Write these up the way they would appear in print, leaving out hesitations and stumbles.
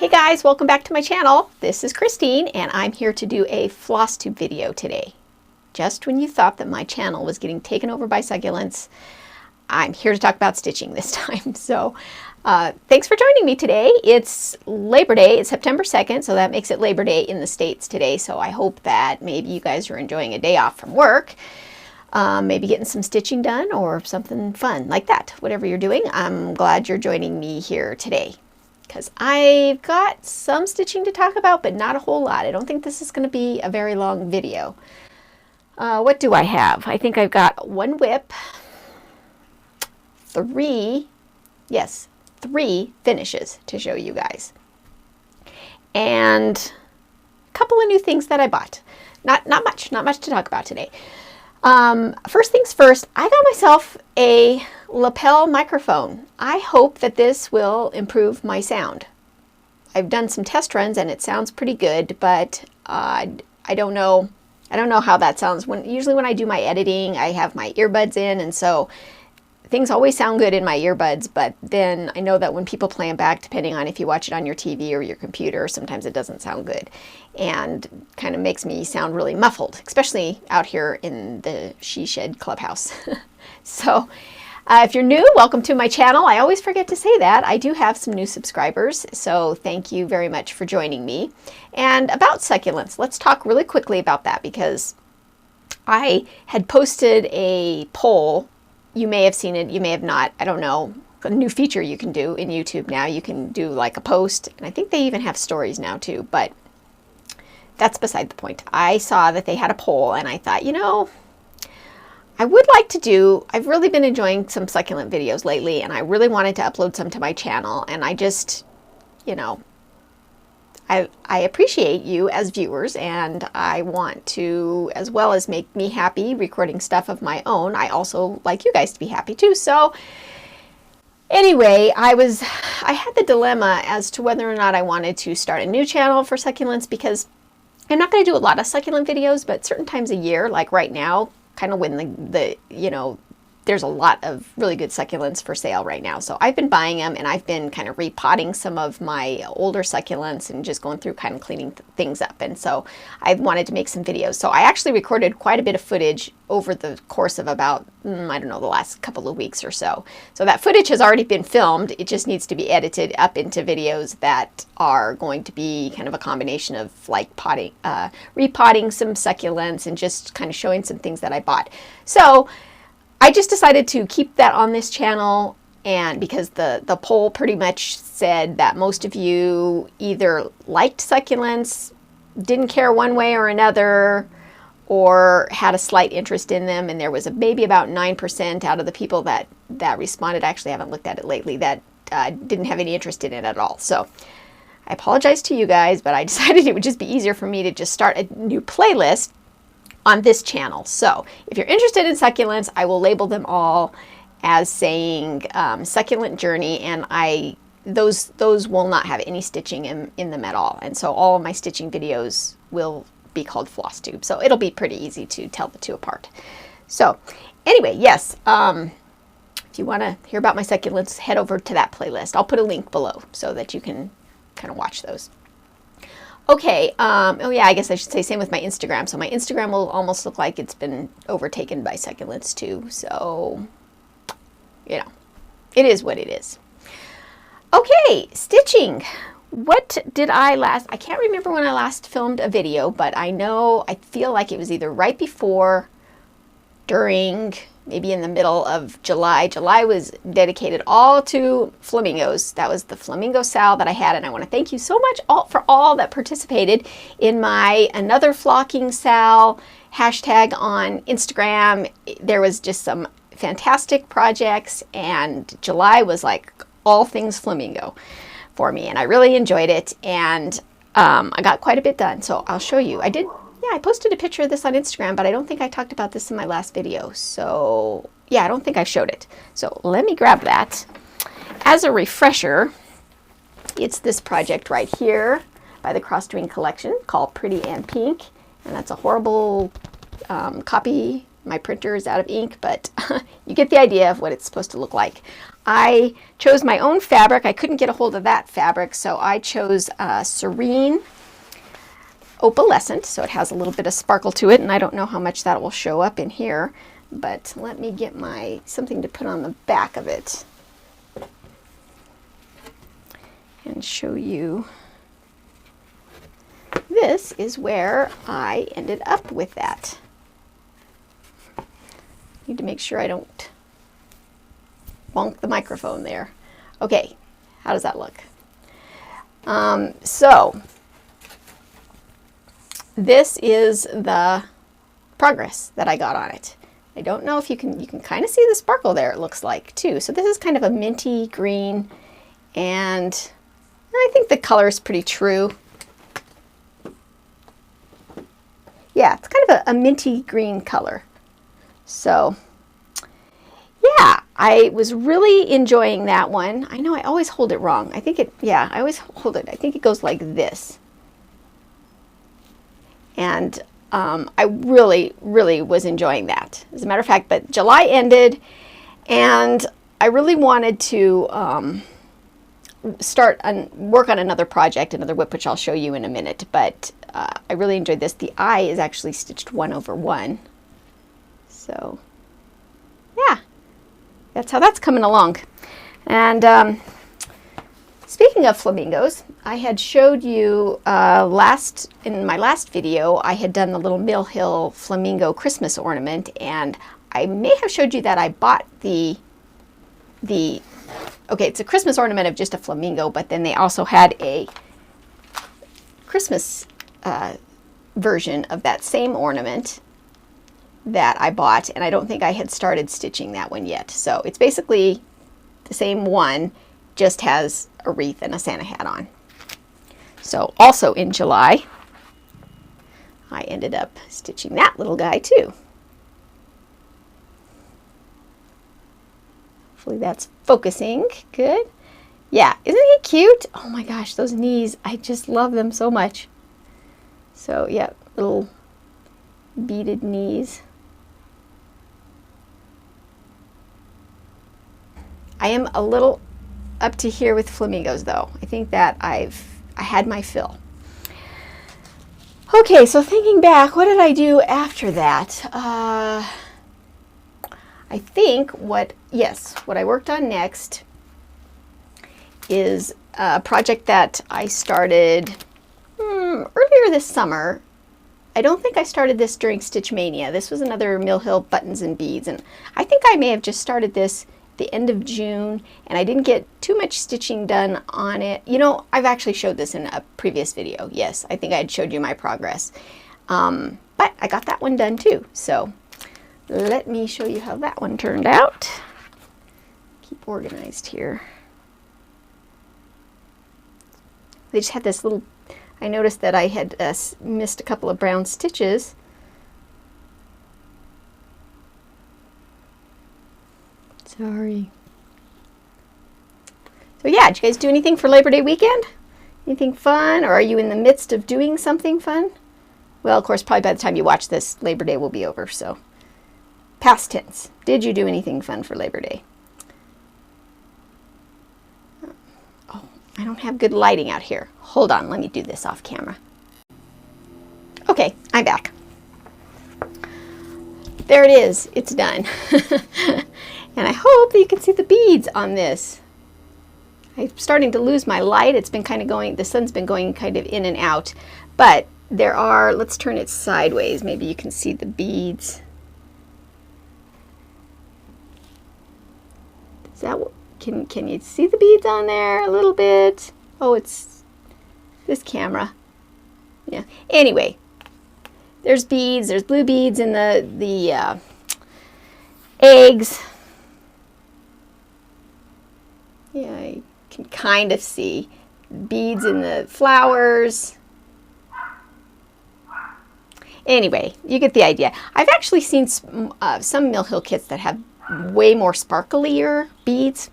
Hey guys, welcome back to my channel. This is Christine and I'm here to do a FlossTube video today. Just when you thought that my channel was getting taken over by succulents, I'm here to talk about stitching this time. So thanks for joining me today. It's Labor Day. It's September 2nd, so that makes it Labor Day in the States today. So I hope that maybe you guys are enjoying a day off from work. Maybe getting some stitching done or something fun like that. Whatever you're doing, I'm glad you're joining me here today because I've got some stitching to talk about, but not a whole lot. I don't think this is going to be a very long video. What do I have? I think I've got one whip, three finishes to show you guys, and a couple of new things that I bought. Not much to talk about today. First things first, I got myself a lapel microphone. I hope that this will improve my sound. I've done some test runs and it sounds pretty good, but I don't know how that sounds. Usually when I do my editing, I have my earbuds in, and so things always sound good in my earbuds, but then I know that when people play them back, depending on if you watch it on your TV or your computer, sometimes it doesn't sound good and kind of makes me sound really muffled, especially out here in the She Shed clubhouse. So if you're new, welcome to my channel. I always forget to say that. I do have some new subscribers, so thank you very much for joining me. And about succulents, let's talk really quickly about that because I had posted a poll. You may have seen it, you may have not, I don't know. A new feature you can do in YouTube now. You can do like a post, and I think they even have stories now too, but that's beside the point. I saw that they had a poll and I thought, you know, I would like to do, I've really been enjoying some succulent videos lately and I really wanted to upload some to my channel, and I just, you know, I appreciate you as viewers, and I want to, as well as make me happy recording stuff of my own, I also like you guys to be happy too. So anyway, I had the dilemma as to whether or not I wanted to start a new channel for succulents, because I'm not going to do a lot of succulent videos, but certain times a year, like right now, kind of when you know, there's a lot of really good succulents for sale right now. So I've been buying them, and I've been kind of repotting some of my older succulents and just going through kind of cleaning things up. And so I wanted to make some videos. So I actually recorded quite a bit of footage over the course of about, I don't know, the last couple of weeks or so. So that footage has already been filmed. It just needs to be edited up into videos that are going to be kind of a combination of like repotting some succulents and just kind of showing some things that I bought. So I just decided to keep that on this channel, and because the poll pretty much said that most of you either liked succulents, didn't care one way or another, or had a slight interest in them, and there was maybe about 9% out of the people that responded, I actually haven't looked at it lately, that didn't have any interest in it at all. So I apologize to you guys, but I decided it would just be easier for me to just start a new playlist on this channel. So if you're interested in succulents, I will label them all as saying Succulent Journey, and those will not have any stitching in them at all. And so all of my stitching videos will be called FlossTube. So it'll be pretty easy to tell the two apart. So anyway, yes, if you want to hear about my succulents, head over to that playlist. I'll put a link below so that you can kind of watch those. Okay, oh yeah, I guess I should say same with my Instagram. So my Instagram will almost look like it's been overtaken by succulents too. So, you know, it is what it is. Okay, stitching. What did I can't remember when I last filmed a video, but I feel like it was either right before, during, maybe in the middle of July. July was dedicated all to flamingos. That was the flamingo sal that I had, and I want to thank you so much for all that participated in my Another Flocking Sal hashtag on Instagram. There was just some fantastic projects, and July was like all things flamingo for me, and I really enjoyed it, and I got quite a bit done, so I'll show you. I posted a picture of this on Instagram, but I don't think I talked about this in my last video. So yeah, I don't think I showed it. So let me grab that. As a refresher, it's this project right here by the Crossstring Collection called Pretty and Pink. And that's a horrible copy. My printer is out of ink, but you get the idea of what it's supposed to look like. I chose my own fabric. I couldn't get a hold of that fabric, so I chose Serene Opalescent, so it has a little bit of sparkle to it, and I don't know how much that will show up in here, but let me get something to put on the back of it and show you. This is where I ended up with that. Need to make sure I don't bonk the microphone there. Okay, how does that look? So this is the progress that I got on it. I don't know if you can kind of see the sparkle there, it looks like too. So this is kind of a minty green, and I think the color is pretty true. Yeah, it's kind of a minty green color. So yeah, I was really enjoying that one. I know I always hold it wrong. I think I always hold it. I think it goes like this. And I really, really was enjoying that. As a matter of fact, but July ended, and I really wanted to work on another project, another whip, which I'll show you in a minute. But I really enjoyed this. The eye is actually stitched 1 over 1. So yeah, that's how that's coming along. And speaking of flamingos, I had showed you in my last video, I had done the little Mill Hill flamingo Christmas ornament, and I may have showed you that I bought okay, it's a Christmas ornament of just a flamingo, but then they also had a Christmas version of that same ornament that I bought, and I don't think I had started stitching that one yet. So it's basically the same one, just has a wreath and a Santa hat on. So also in July, I ended up stitching that little guy too. Hopefully that's focusing. Good. Yeah, isn't he cute? Oh my gosh, those knees, I just love them so much. So yeah, little beaded knees. I am a little up to here with flamingos though. I think that I had my fill. Okay, so thinking back, what did I do after that? I think what I worked on next is a project that I started earlier this summer. I don't think I started this during Stitch Mania. This was another Mill Hill buttons and beads, and I think I may have just started this the end of June, and I didn't get too much stitching done on it. You know, I've actually showed this in a previous video. Yes, I think I had showed you my progress. But I got that one done too. So let me show you how that one turned out. Keep organized here. They just had this little, I noticed that I had missed a couple of brown stitches. Sorry. So yeah, did you guys do anything for Labor Day weekend? Anything fun? Or are you in the midst of doing something fun? Well, of course, probably by the time you watch this, Labor Day will be over, so. Past tense. Did you do anything fun for Labor Day? Oh, I don't have good lighting out here. Hold on, let me do this off camera. Okay, I'm back. There it is. It's done. And I hope that you can see the beads on this. I'm starting to lose my light. It's been kind of going, the sun's been going kind of in and out. But there are, let's turn it sideways. Maybe you can see the beads. Is that what, can you see the beads on there a little bit? Oh, it's this camera. Yeah. Anyway, there's beads. There's blue beads in the eggs. Yeah, I can kind of see beads in the flowers. Anyway, you get the idea. I've actually seen some Mill Hill kits that have way more sparklier beads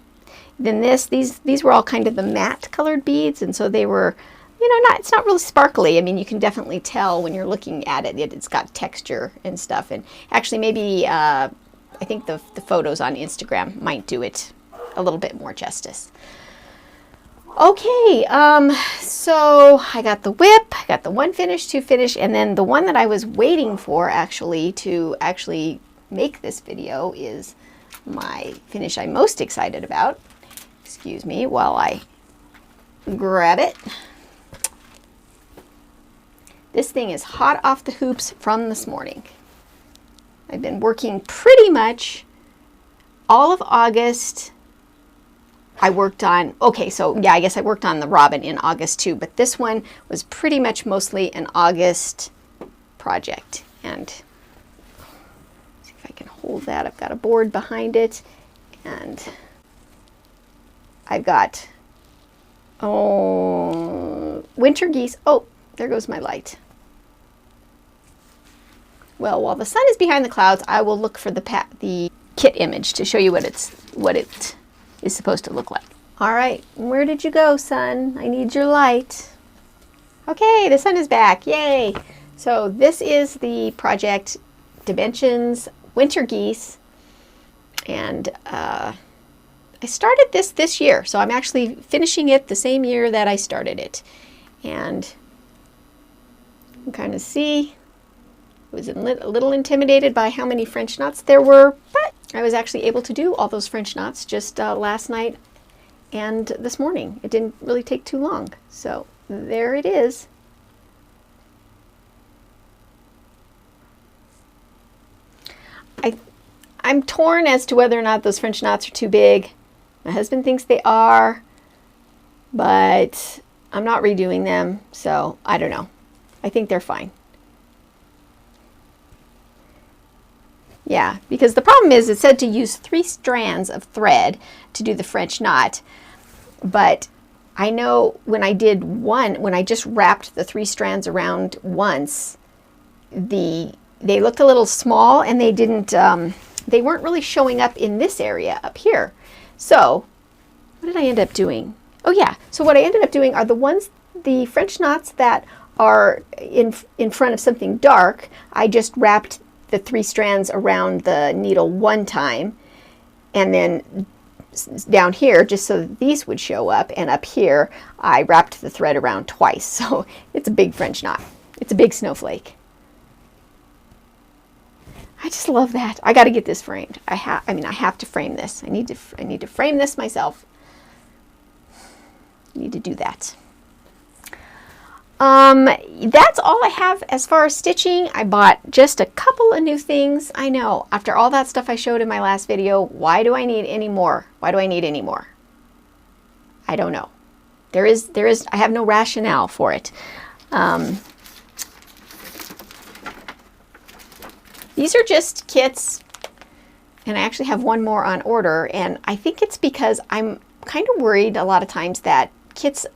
than this. These were all kind of the matte colored beads, and so they were, you know, it's not really sparkly. I mean, you can definitely tell when you're looking at it, it's got texture and stuff. And actually, maybe I think the photos on Instagram might do it a little bit more justice. Okay, so I got the whip, I got the 1 finish, 2 finish, and then the one that I was waiting for actually to make this video is my finish I'm most excited about. Excuse me while I grab it. This thing is hot off the hoops from this morning. I've been working pretty much all of August. I worked on, okay, so yeah, I guess I worked on the robin in August too, but this one was pretty much mostly an August project. And see if I can hold that. I've got a board behind it, and I've got, winter geese. Oh, there goes my light. Well, while the sun is behind the clouds, I will look for the kit image to show you what it is supposed to look like. All right, where did you go, sun? I need your light. Okay, the sun is back, yay. So this is the project Dimensions Winter Geese, and I started this year, so I'm actually finishing it the same year that I started it. And you can kind of see, I was a little intimidated by how many French knots there were, but I was actually able to do all those French knots just last night and this morning. It didn't really take too long. So there it is. I'm torn as to whether or not those French knots are too big. My husband thinks they are, but I'm not redoing them, so I don't know. I think they're fine. Yeah, because the problem is it said to use 3 strands of thread to do the French knot, but I know when I did when I just wrapped the 3 strands around once, they looked a little small, and they didn't, they weren't really showing up in this area up here. So what did I end up doing? Oh yeah, so what I ended up doing are the French knots that are in front of something dark. I just wrapped the 3 strands around the needle one time, and then down here, just so that these would show up, and up here I wrapped the thread around twice. So it's a big French knot. It's a big snowflake. I just love that. I got to get this framed. I have to frame this. I need to frame this myself. I need to do that. That's all I have as far as stitching. I bought just a couple of new things. I know, after all that stuff I showed in my last video, why do I need any more? Why do I need any more? I don't know. I have no rationale for it. These are just kits, and I actually have one more on order, and I think it's because I'm kind of worried a lot of times that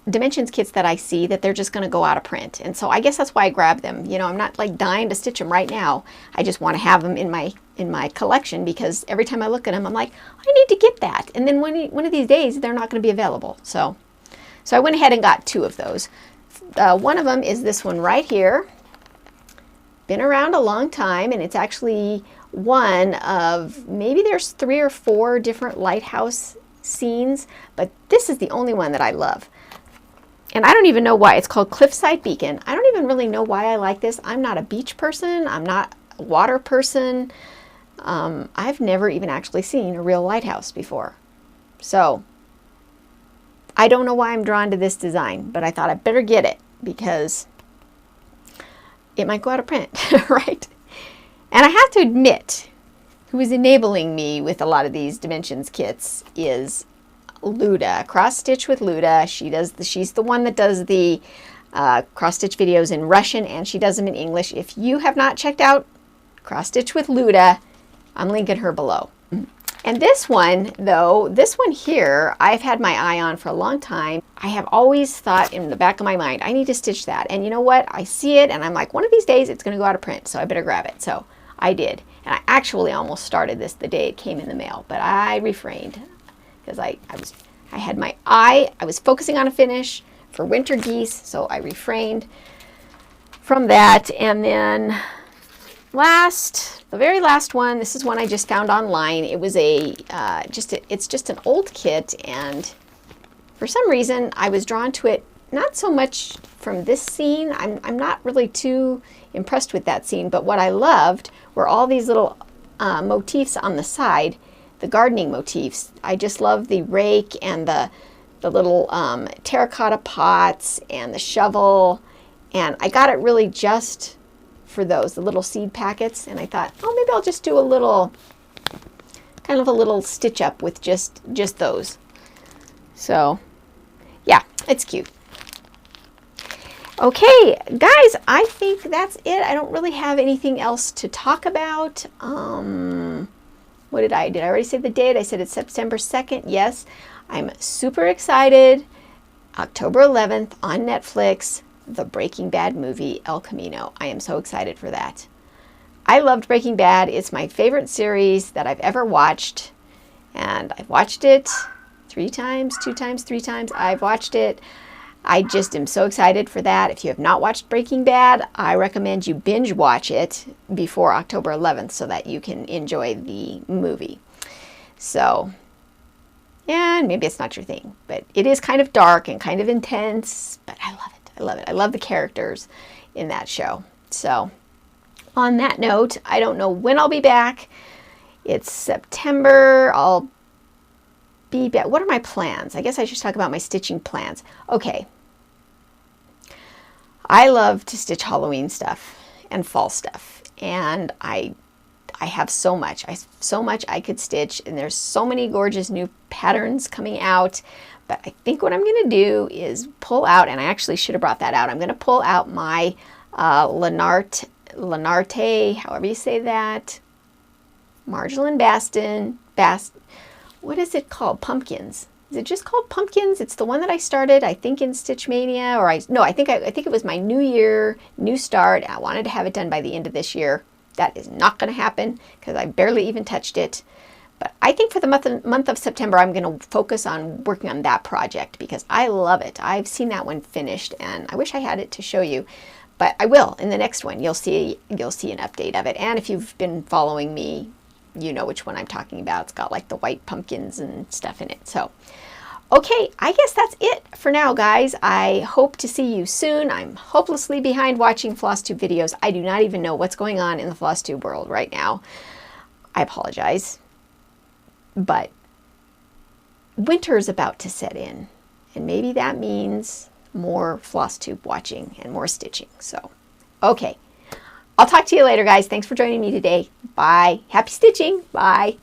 Dimensions kits that I see, that they're just going to go out of print. And so I guess that's why I grabbed them. You know, I'm not like dying to stitch them right now. I just want to have them in my collection, because every time I look at them, I'm like, I need to get that. And then one of these days, they're not going to be available. So I went ahead and got 2 of those. One of them is this one right here. Been around a long time, and it's actually one of, maybe there's 3 or 4 different lighthouse scenes, but this is the only one that I love. And I don't even know why. It's called Cliffside Beacon. I don't even really know why I like this. I'm not a beach person. I'm not a water person. I've never even actually seen a real lighthouse before. So I don't know why I'm drawn to this design, but I thought I better get it because it might go out of print, right? And I have to admit, who is enabling me with a lot of these Dimensions kits is Luda, Cross Stitch with Luda. She's the one that does the cross stitch videos in Russian, and she does them in English. If you have not checked out Cross Stitch with Luda, I'm linking her below. And this one, though, this one here, I've had my eye on for a long time. I have always thought in the back of my mind, I need to stitch that. And you know what? I see it, and I'm like, one of these days it's going to go out of print, so I better grab it. So I did. And I actually almost started this the day it came in the mail, but I refrained because I had my eye, I was focusing on a finish for winter geese, so I refrained from that. And then the very last one, this is one I just found online. It was it's just an old kit, and for some reason I was drawn to it, not so much from this scene. I'm not really too impressed with that scene, but what I loved were all these little motifs on the side, the gardening motifs. I just love the rake and the little terracotta pots and the shovel, and I got it really just for those, the little seed packets, and I thought, oh, maybe I'll just do a little, kind of a little stitch up with just those. So yeah, it's cute. Okay, guys, I think that's it. I don't really have anything else to talk about. What did I already say the date? I said it's September 2nd. Yes, I'm super excited. October 11th on Netflix, the Breaking Bad movie, El Camino. I am so excited for that. I loved Breaking Bad. It's my favorite series that I've ever watched, and I've watched it 3 times, 2 times, 3 times. I've watched it. I just am so excited for that. If you have not watched Breaking Bad, I recommend you binge watch it before October 11th so that you can enjoy the movie. So, and maybe it's not your thing, but it is kind of dark and kind of intense, but I love it. I love it. I love the characters in that show. So, on that note, I don't know when I'll be back. It's September. I'll be back. What are my plans? I guess I should talk about my stitching plans. Okay. I love to stitch Halloween stuff and fall stuff, and I have so much. So much I could stitch, and there's so many gorgeous new patterns coming out. But I think what I'm going to do is pull out, and I actually should have brought that out. I'm going to pull out my Lenarte, however you say that, Marjolaine Baston, what is it called? Pumpkins. Is it just called Pumpkins? It's the one that I started, I think, in Stitch Mania, or I think it was my new year, new start. I wanted to have it done by the end of this year. That is not going to happen because I barely even touched it. But I think for the month of September, I'm going to focus on working on that project because I love it. I've seen that one finished, and I wish I had it to show you, but I will in the next one. You'll see an update of it. And if you've been following me, you know which one I'm talking about. It's got like the white pumpkins and stuff in it. So, okay, I guess that's it for now, guys. I hope to see you soon. I'm hopelessly behind watching FlossTube videos. I do not even know what's going on in the FlossTube world right now. I apologize. But winter is about to set in, and maybe that means more FlossTube watching and more stitching. So, okay. I'll talk to you later, guys. Thanks for joining me today. Bye. Happy stitching. Bye.